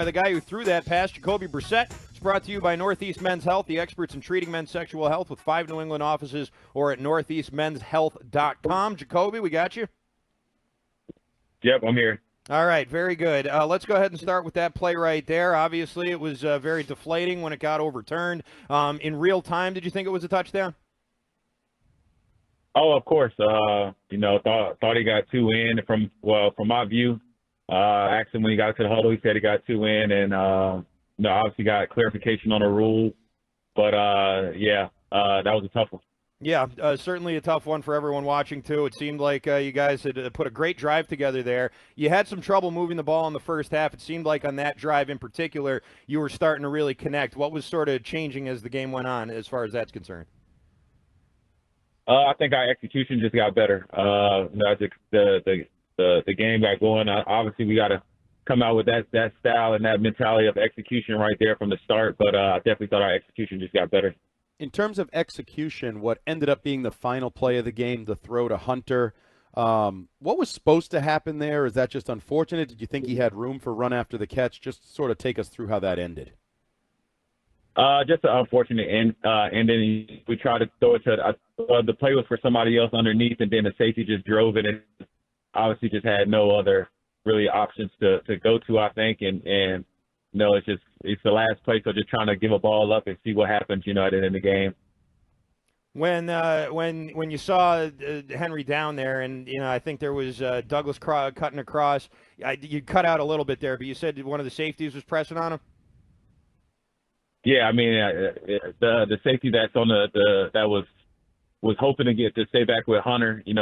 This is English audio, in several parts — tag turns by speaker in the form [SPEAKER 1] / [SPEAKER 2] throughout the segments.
[SPEAKER 1] The guy who threw that pass, Jacoby Brissett. It's brought to you by Northeast Men's Health, the experts in treating men's sexual health with 5 New England offices or at northeastmenshealth.com. Jacoby, we got you?
[SPEAKER 2] Yep, I'm here.
[SPEAKER 1] All right, very good. Let's go ahead and start with that play right there. Obviously, it was very deflating when it got overturned. In real time, did you think it was a touchdown?
[SPEAKER 2] Oh, of course. Thought he got 2 in from my view. Asked him when he got to the huddle. He said he got 2 in, and obviously got clarification on the rule. But that was a tough one.
[SPEAKER 1] Yeah, certainly a tough one for everyone watching too. It seemed like you guys had put a great drive together there. You had some trouble moving the ball in the first half. It seemed like on that drive in particular, you were starting to really connect. What was sort of changing as the game went on, as far as that's concerned?
[SPEAKER 2] I think our execution just got better. The game got going. Obviously, we got to come out with that style and that mentality of execution right there from the start. But I definitely thought our execution just got better.
[SPEAKER 3] In terms of execution, what ended up being the final play of the game, the throw to Hunter, what was supposed to happen there? Is that just unfortunate? Did you think he had room for run after the catch? Just sort of take us through how that ended.
[SPEAKER 2] Just an unfortunate end. And then we tried to throw it to the play was for somebody else underneath, and then the safety just drove it and obviously just had no other really options to go to, I think. And it's the last play, so just trying to give a ball up and see what happens, at the end of the game.
[SPEAKER 1] When you saw Henry down there, and I think there was Douglas cutting across, you cut out a little bit there, but you said one of the safeties was pressing on him.
[SPEAKER 2] Yeah, I mean the safety that's on that was hoping to stay back with Hunter. He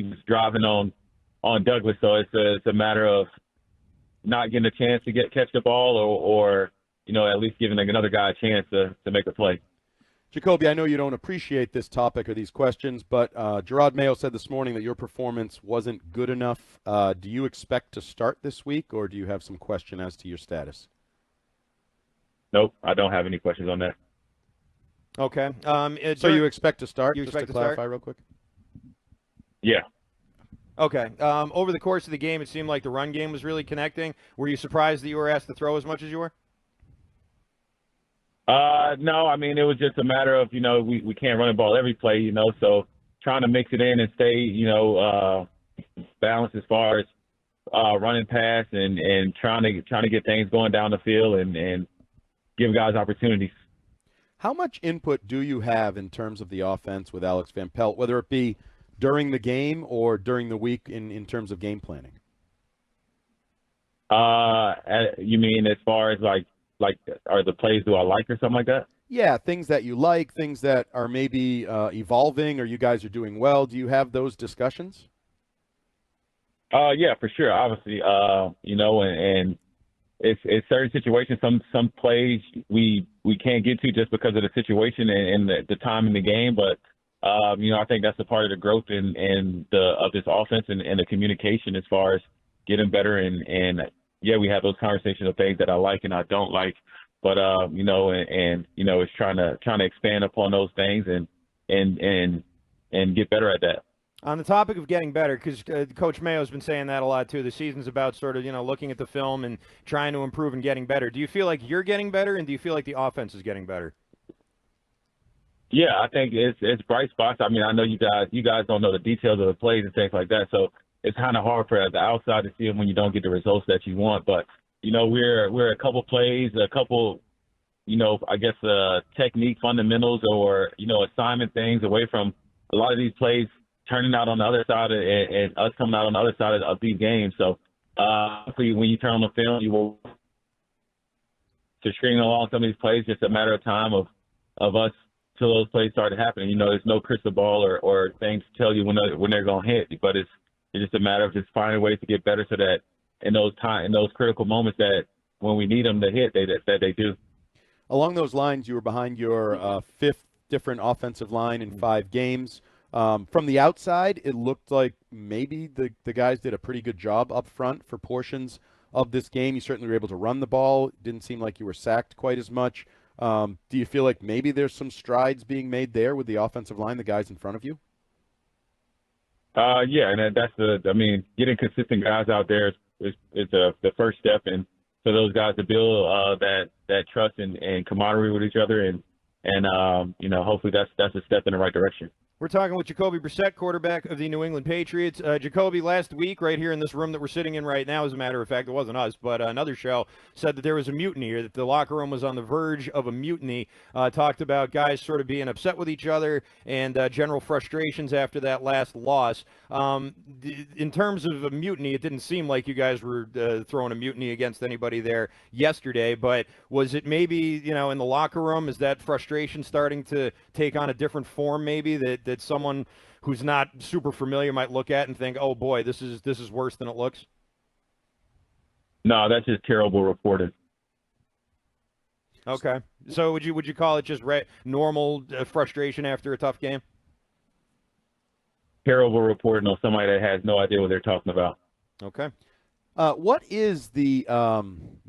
[SPEAKER 2] was driving on Douglas, so it's a matter of not getting a chance to catch the ball, or at least giving another guy a chance to make a play.
[SPEAKER 3] Jacoby, I know you don't appreciate this topic or these questions, but Gerard Mayo said this morning that your performance wasn't good enough. Do you expect to start this week, or do you have some question as to your status?
[SPEAKER 2] Nope, I don't have any questions on that.
[SPEAKER 1] Okay.
[SPEAKER 3] So you expect to start?
[SPEAKER 1] You expect
[SPEAKER 3] just to clarify
[SPEAKER 1] start?
[SPEAKER 3] real quick?
[SPEAKER 2] Yeah.
[SPEAKER 1] Okay. Over the course of the game, it seemed like the run game was really connecting. Were you surprised that you were asked to throw as much as you were?
[SPEAKER 2] No, I mean, it was just a matter of, we can't run the ball every play, so trying to mix it in and stay, balanced as far as running pass and trying to get things going down the field and give guys opportunities.
[SPEAKER 3] How much input do you have in terms of the offense with Alex Van Pelt, whether it be during the game or during the week in terms of game planning?
[SPEAKER 2] You mean as far as like are the plays do I like or something like that?
[SPEAKER 3] Yeah, things that you like, things that are maybe evolving or you guys are doing well. Do you have those discussions?
[SPEAKER 2] Yeah, for sure. Obviously, and it's certain situations. Some plays we can't get to just because of the situation and the time in the game. But I think that's a part of the growth of this offense and the communication as far as getting better. And we have those conversations of things that I like and I don't like. But it's trying to expand upon those things and get better at that.
[SPEAKER 1] On the topic of getting better, because Coach Mayo's been saying that a lot too. The season's about sort of looking at the film and trying to improve and getting better. Do you feel like you're getting better, and do you feel like the offense is getting better?
[SPEAKER 2] Yeah, I think it's bright spots. I mean, I know you guys don't know the details of the plays and things like that, so it's kind of hard for the outside to see them when you don't get the results that you want. But we're a couple plays, a couple, I guess technique fundamentals or assignment things away from a lot of these plays turning out on the other side and us coming out on the other side of these games. So when you turn on the film, you will to string along some of these plays. Just a matter of time of us till those plays start happening. There's no crystal ball or things to tell you when they're going to hit, but it's just a matter of just finding ways to get better so that in those critical moments that when we need them to hit, that they do.
[SPEAKER 3] Along those lines, you were behind your fifth different offensive line in 5 games. From the outside, it looked like maybe the guys did a pretty good job up front for portions of this game. You certainly were able to run the ball. It didn't seem like you were sacked quite as much. Do you feel like maybe there's some strides being made there with the offensive line, the guys in front of you?
[SPEAKER 2] Yeah, and that's getting consistent guys out there is the first step, and for those guys to build that trust and camaraderie with each other, and hopefully that's a step in the right direction.
[SPEAKER 1] We're talking with Jacoby Brissett, quarterback of the New England Patriots. Jacoby, last week, right here in this room that we're sitting in right now, as a matter of fact, it wasn't us, but another show said that there was a mutiny, or that the locker room was on the verge of a mutiny. Talked about guys sort of being upset with each other and general frustrations after that last loss. In terms of a mutiny, it didn't seem like you guys were throwing a mutiny against anybody there yesterday, but was it maybe, in the locker room, is that frustration starting to take on a different form maybe that someone who's not super familiar might look at and think, oh boy, this is worse than it looks?
[SPEAKER 2] No, that's just terrible reporting.
[SPEAKER 1] Okay, so would you call it just normal frustration after a tough game?
[SPEAKER 2] Terrible reporting on somebody that has no idea what they're talking about.
[SPEAKER 1] Okay.
[SPEAKER 3] What is the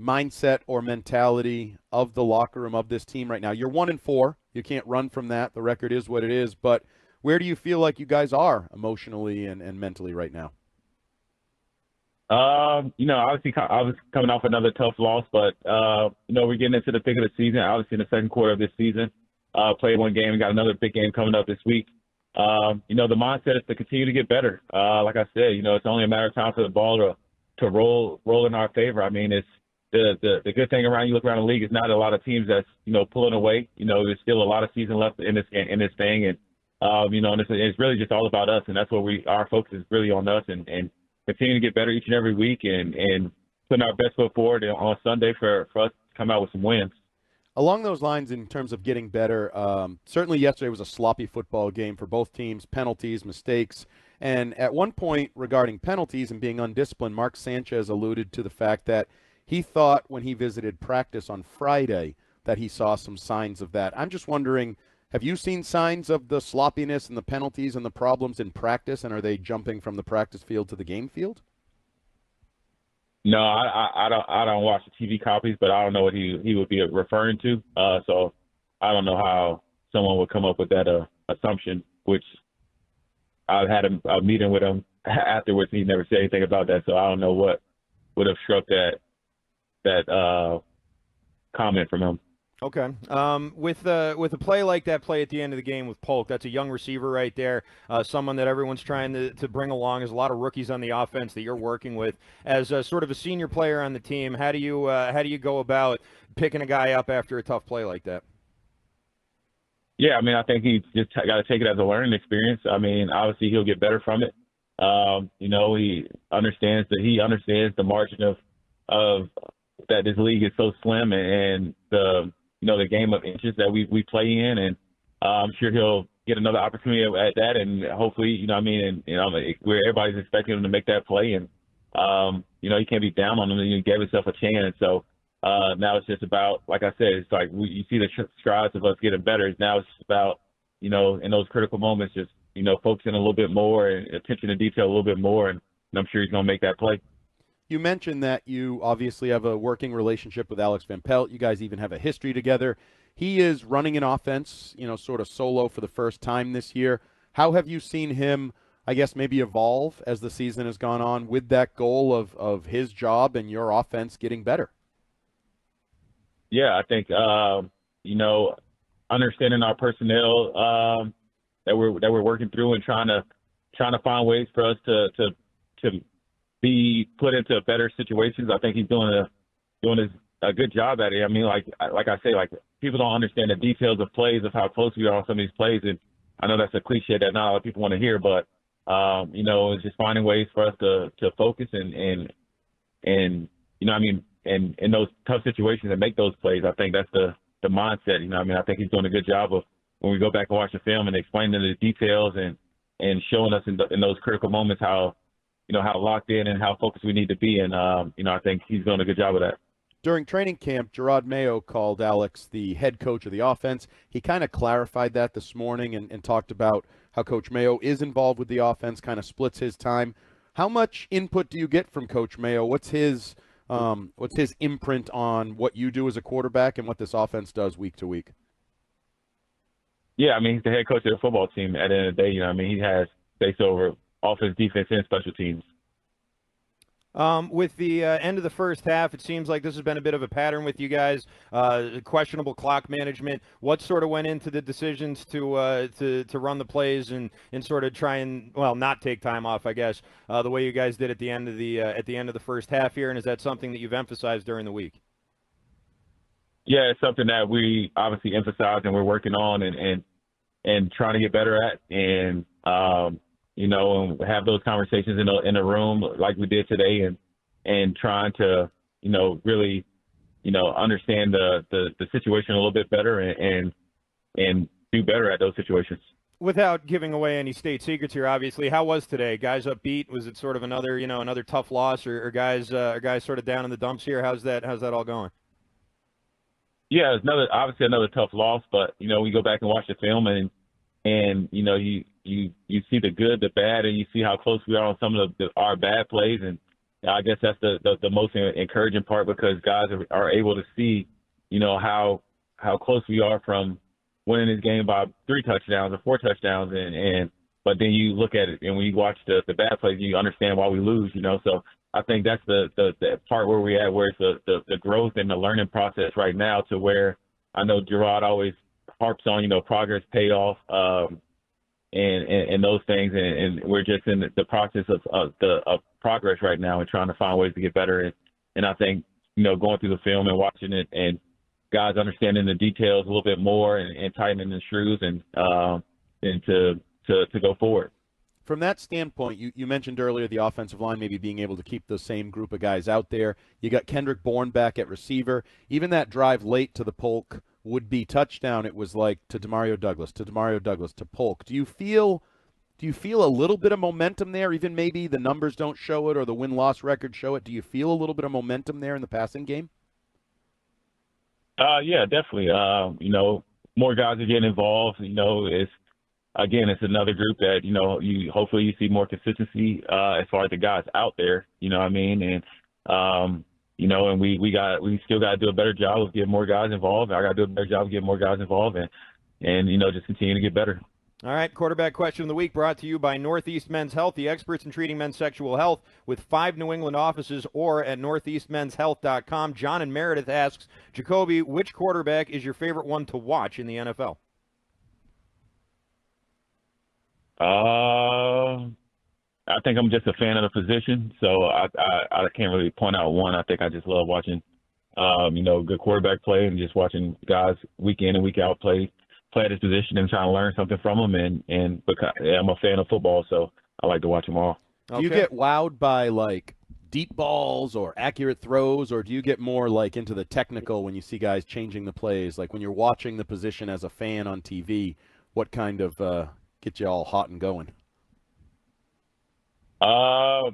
[SPEAKER 3] mindset or mentality of the locker room of this team right now? You're 1-4. You can't run from that. The record is what it is. But where do you feel like you guys are emotionally and mentally right now?
[SPEAKER 2] Obviously, I was coming off another tough loss, but we're getting into the thick of the season. Obviously, in the second quarter of this season, played one game and got another big game coming up this week. The mindset is to continue to get better. Like I said, it's only a matter of time for the ball to roll in our favor. I mean, it's the good thing around, you look around the league, is not a lot of teams that's pulling away. There's still a lot of season left in this thing, and and it's really just all about us, and that's what our focus is really on us, and continuing to get better each and every week, and putting our best foot forward on Sunday for us to come out with some wins.
[SPEAKER 3] Along those lines, in terms of getting better, certainly yesterday was a sloppy football game for both teams, penalties, mistakes. And at one point regarding penalties and being undisciplined, Mark Sanchez alluded to the fact that he thought when he visited practice on Friday that he saw some signs of that. I'm just wondering, have you seen signs of the sloppiness and the penalties and the problems in practice, and are they jumping from the practice field to the game field?
[SPEAKER 2] No, I don't watch the TV copies, but I don't know what he would be referring to. So I don't know how someone would come up with that assumption, which I've had a meeting with him afterwards. He never said anything about that, so I don't know what would have struck that comment from him.
[SPEAKER 1] Okay. With a play like that play at the end of the game with Polk, that's a young receiver right there, someone that everyone's trying to bring along. There's a lot of rookies on the offense that you're working with. As sort of a senior player on the team, how do you go about picking a guy up after a tough play like that?
[SPEAKER 2] Yeah, I mean, I think he's just got to take it as a learning experience. I mean, obviously he'll get better from it. He understands the margin of that this league is so slim, and the game of inches that we play in, and I'm sure he'll get another opportunity at that, and hopefully, where everybody's expecting him to make that play, and you can't be down on him. He gave himself a chance, so now it's just about, like I said, it's like you see the strides of us getting better. Now it's just about, in those critical moments, just focusing a little bit more and attention to detail a little bit more, and I'm sure he's going to make that play.
[SPEAKER 3] You mentioned that you obviously have a working relationship with Alex Van Pelt. You guys even have a history together. He is running an offense, sort of solo for the first time this year. How have you seen him, I guess, maybe evolve as the season has gone on with that goal of his job and your offense getting better?
[SPEAKER 2] Yeah, I think, understanding our personnel that we're working through, and trying to find ways for us to be put into better situations. I think he's doing a good job at it. I mean, like I say, like, people don't understand the details of plays, of how close we are on some of these plays, and I know that's a cliche that not a lot of people want to hear, but it's just finding ways for us to focus and in those tough situations and make those plays. I think that's the mindset. I think he's doing a good job of, when we go back and watch the film and explaining the details and showing us in those critical moments how locked in and how focused we need to be. And, I think he's doing a good job of that.
[SPEAKER 3] During training camp, Gerard Mayo called Alex the head coach of the offense. He kind of clarified that this morning and talked about how Coach Mayo is involved with the offense, kind of splits his time. How much input do you get from Coach Mayo? What's his imprint on what you do as a quarterback and what this offense does week to week?
[SPEAKER 2] Yeah, I mean, he's the head coach of the football team. At the end of the day, he has say over offense, defense, and special teams.
[SPEAKER 1] With the end of the first half, it seems like this has been a bit of a pattern with you guys. Questionable clock management. What sort of went into the decisions to run the plays and sort of try and not take time off, I guess, the way you guys did at the end of the first half here? And is that something that you've emphasized during the week?
[SPEAKER 2] Yeah, it's something that we obviously emphasize and we're working on and trying to get better at, and and have those conversations in a room like we did today, and trying to really understand the situation a little bit better and do better at those situations.
[SPEAKER 1] Without giving away any state secrets here, obviously, how was today? Guys upbeat? Was it sort of another tough loss, or guys sort of down in the dumps here? How's that all going?
[SPEAKER 2] Yeah, it's obviously another tough loss, but we go back and watch the film and you see the good, the bad, and you see how close we are on some of our bad plays, and I guess that's the most encouraging part, because guys are able to see how close we are from winning this game by 3 touchdowns or 4 touchdowns, but then you look at it and when you watch the bad plays, you understand why we lose. So I think that's the part where we're at, where it's the growth and the learning process right now, to where I know Gerard always harps on, progress, payoff, and those things. And we're just in the process of progress right now and trying to find ways to get better. And I think, going through the film and watching it, and guys understanding the details a little bit more and tightening the screws and to go forward.
[SPEAKER 3] From that standpoint, you mentioned earlier the offensive line maybe being able to keep the same group of guys out there. You got Kendrick Bourne back at receiver. Even that drive late to the Polk would-be touchdown, it was like to Demario Douglas, to Polk. Do you feel a little bit of momentum there? Even maybe the numbers don't show it or the win-loss record show it. Do you feel a little bit of momentum there in the passing game?
[SPEAKER 2] Yeah, definitely. More guys are getting involved. It's another group that, hopefully you see more consistency as far as the guys out there, you know what I mean? And, and we still got to do a better job of getting more guys involved. I got to do a better job of getting more guys involved and just continue to get better.
[SPEAKER 1] All right, quarterback question of the week brought to you by Northeast Men's Health, the experts in treating men's sexual health, with 5 New England offices, or at northeastmenshealth.com. John in Meredith asks, Jacoby, which quarterback is your favorite one to watch in the NFL?
[SPEAKER 2] I think I'm just a fan of the position, so I can't really point out one. I think I just love watching, good quarterback play and just watching guys week in and week out play at his position and trying to learn something from them. And because I'm a fan of football, so I like to watch them all.
[SPEAKER 3] Okay. Do you get wowed by like deep balls or accurate throws, or do you get more like into the technical when you see guys changing the plays? Like when you're watching the position as a fan on TV, what kind of get you all hot and going?
[SPEAKER 2] I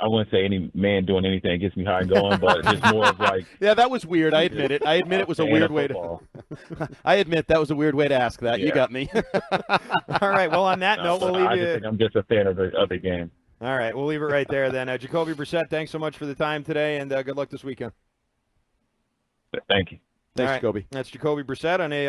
[SPEAKER 2] wouldn't say any man doing anything gets me high and going, but it's more of like.
[SPEAKER 3] Yeah, that was weird. I admit it. I admit it was a weird way to. I admit that was a weird way to ask that. Yeah. You got me.
[SPEAKER 1] All right. Well, on that note, we'll leave you.
[SPEAKER 2] I'm just a fan of the game.
[SPEAKER 1] All right, we'll leave it right there then. Jacoby Brissett, thanks so much for the time today, and good luck this weekend.
[SPEAKER 2] Thank you.
[SPEAKER 3] Thanks, Jacoby.
[SPEAKER 1] That's Jacoby Brissett on a